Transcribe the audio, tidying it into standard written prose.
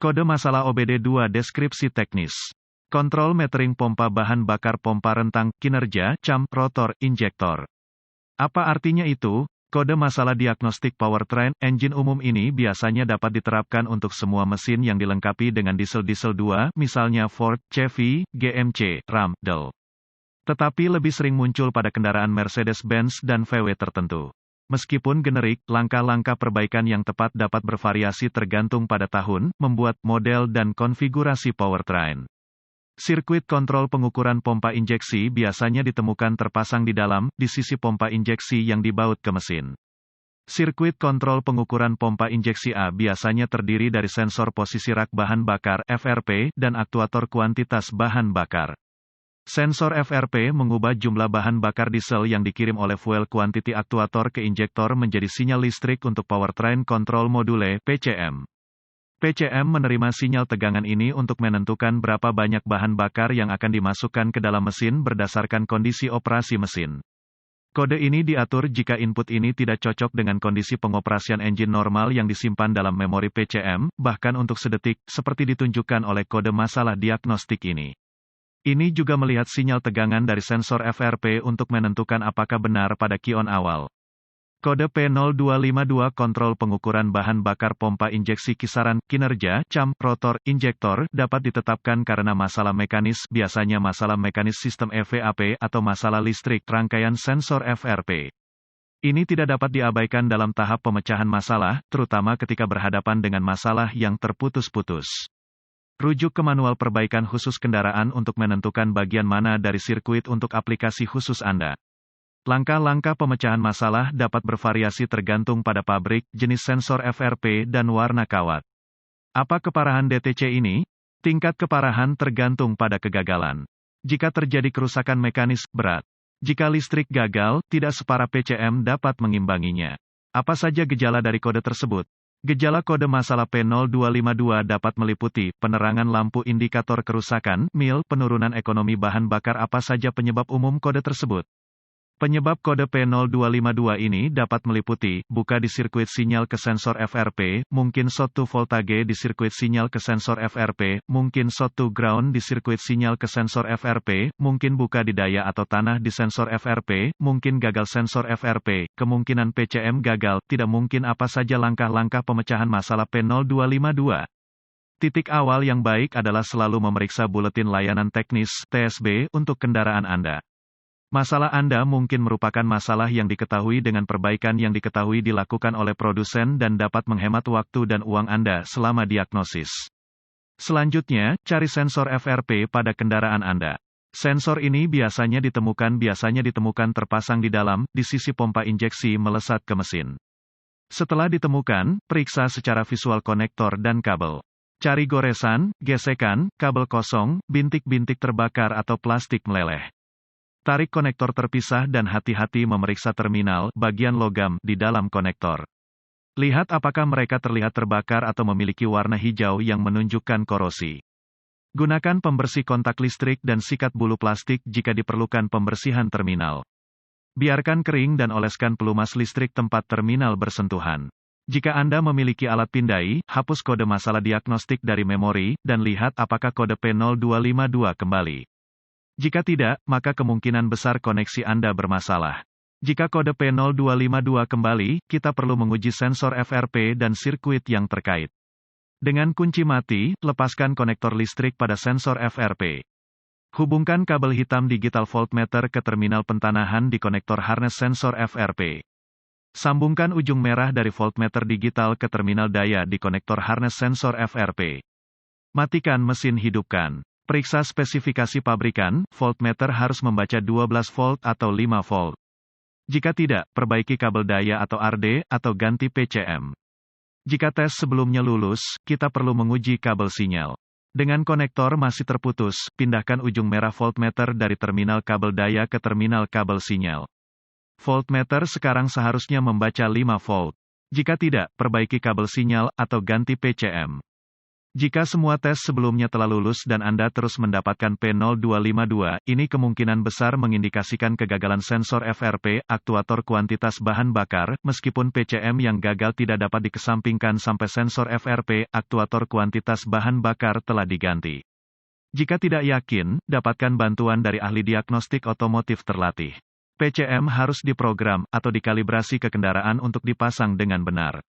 Kode masalah OBD2 deskripsi teknis. Kontrol metering pompa bahan bakar pompa rentang, kinerja, cam, rotor, injektor. Apa artinya itu? Kode masalah diagnostik powertrain engine umum ini biasanya dapat diterapkan untuk semua mesin yang dilengkapi dengan diesel 2, misalnya Ford, Chevy, GMC, Ram, Dell. Tetapi lebih sering muncul pada kendaraan Mercedes-Benz dan VW tertentu. Meskipun generik, langkah-langkah perbaikan yang tepat dapat bervariasi tergantung pada tahun, membuat, model dan konfigurasi powertrain. Sirkuit kontrol pengukuran pompa injeksi biasanya ditemukan terpasang di dalam, di sisi pompa injeksi yang dibaut ke mesin. Sirkuit kontrol pengukuran pompa injeksi A biasanya terdiri dari sensor posisi rak bahan bakar (FRP) dan aktuator kuantitas bahan bakar. Sensor FRP mengubah jumlah bahan bakar diesel yang dikirim oleh fuel quantity aktuator ke injektor menjadi sinyal listrik untuk powertrain control module (PCM). PCM menerima sinyal tegangan ini untuk menentukan berapa banyak bahan bakar yang akan dimasukkan ke dalam mesin berdasarkan kondisi operasi mesin. Kode ini diatur jika input ini tidak cocok dengan kondisi pengoperasian engine normal yang disimpan dalam memori PCM, bahkan untuk sedetik, seperti ditunjukkan oleh kode masalah diagnostik ini. Ini juga melihat sinyal tegangan dari sensor FRP untuk menentukan apakah benar pada kion awal. Kode P0252 kontrol pengukuran bahan bakar pompa injeksi kisaran, kinerja, cam, rotor, injektor, dapat ditetapkan karena masalah mekanis, biasanya masalah mekanis sistem EVAP atau masalah listrik rangkaian sensor FRP. Ini tidak dapat diabaikan dalam tahap pemecahan masalah, terutama ketika berhadapan dengan masalah yang terputus-putus. Rujuk ke manual perbaikan khusus kendaraan untuk menentukan bagian mana dari sirkuit untuk aplikasi khusus Anda. Langkah-langkah pemecahan masalah dapat bervariasi tergantung pada pabrik, jenis sensor FRP, dan warna kawat. Apa keparahan DTC ini? Tingkat keparahan tergantung pada kegagalan. Jika terjadi kerusakan mekanis, berat. Jika listrik gagal, tidak separah PCM dapat mengimbanginya. Apa saja gejala dari kode tersebut? Gejala kode masalah P0252 dapat meliputi penerangan lampu indikator kerusakan, MIL, penurunan ekonomi bahan bakar. Apa saja penyebab umum kode tersebut? Penyebab kode P0252 ini dapat meliputi, buka di sirkuit sinyal ke sensor FRP, mungkin short to voltage di sirkuit sinyal ke sensor FRP, mungkin short to ground di sirkuit sinyal ke sensor FRP, mungkin buka di daya atau tanah di sensor FRP, mungkin gagal sensor FRP, kemungkinan PCM gagal, tidak mungkin. Apa saja langkah-langkah pemecahan masalah P0252? Titik awal yang baik adalah selalu memeriksa buletin layanan teknis, TSB, untuk kendaraan Anda. Masalah Anda mungkin merupakan masalah yang diketahui dengan perbaikan yang diketahui dilakukan oleh produsen dan dapat menghemat waktu dan uang Anda selama diagnosis. Selanjutnya, cari sensor FRP pada kendaraan Anda. Sensor ini biasanya ditemukan terpasang di dalam, di sisi pompa injeksi melesat ke mesin. Setelah ditemukan, periksa secara visual konektor dan kabel. Cari goresan, gesekan, kabel kosong, bintik-bintik terbakar atau plastik meleleh. Tarik konektor terpisah dan hati-hati memeriksa terminal, bagian logam, di dalam konektor. Lihat apakah mereka terlihat terbakar atau memiliki warna hijau yang menunjukkan korosi. Gunakan pembersih kontak listrik dan sikat bulu plastik jika diperlukan pembersihan terminal. Biarkan kering dan oleskan pelumas listrik tempat terminal bersentuhan. Jika Anda memiliki alat pindai, hapus kode masalah diagnostik dari memori, dan lihat apakah kode P0252 kembali. Jika tidak, maka kemungkinan besar koneksi Anda bermasalah. Jika kode P0252 kembali, kita perlu menguji sensor FRP dan sirkuit yang terkait. Dengan kunci mati, lepaskan konektor listrik pada sensor FRP. Hubungkan kabel hitam digital voltmeter ke terminal pentanahan di konektor harness sensor FRP. Sambungkan ujung merah dari voltmeter digital ke terminal daya di konektor harness sensor FRP. Matikan mesin, hidupkan. Periksa spesifikasi pabrikan, voltmeter harus membaca 12 volt atau 5 volt. Jika tidak, perbaiki kabel daya atau RD, atau ganti PCM. Jika tes sebelumnya lulus, kita perlu menguji kabel sinyal. Dengan konektor masih terputus, pindahkan ujung merah voltmeter dari terminal kabel daya ke terminal kabel sinyal. Voltmeter sekarang seharusnya membaca 5 volt. Jika tidak, perbaiki kabel sinyal, atau ganti PCM. Jika semua tes sebelumnya telah lulus dan Anda terus mendapatkan P0252, ini kemungkinan besar mengindikasikan kegagalan sensor FRP, aktuator kuantitas bahan bakar, meskipun PCM yang gagal tidak dapat dikesampingkan sampai sensor FRP, aktuator kuantitas bahan bakar telah diganti. Jika tidak yakin, dapatkan bantuan dari ahli diagnostik otomotif terlatih. PCM harus diprogram atau dikalibrasi ke kendaraan untuk dipasang dengan benar.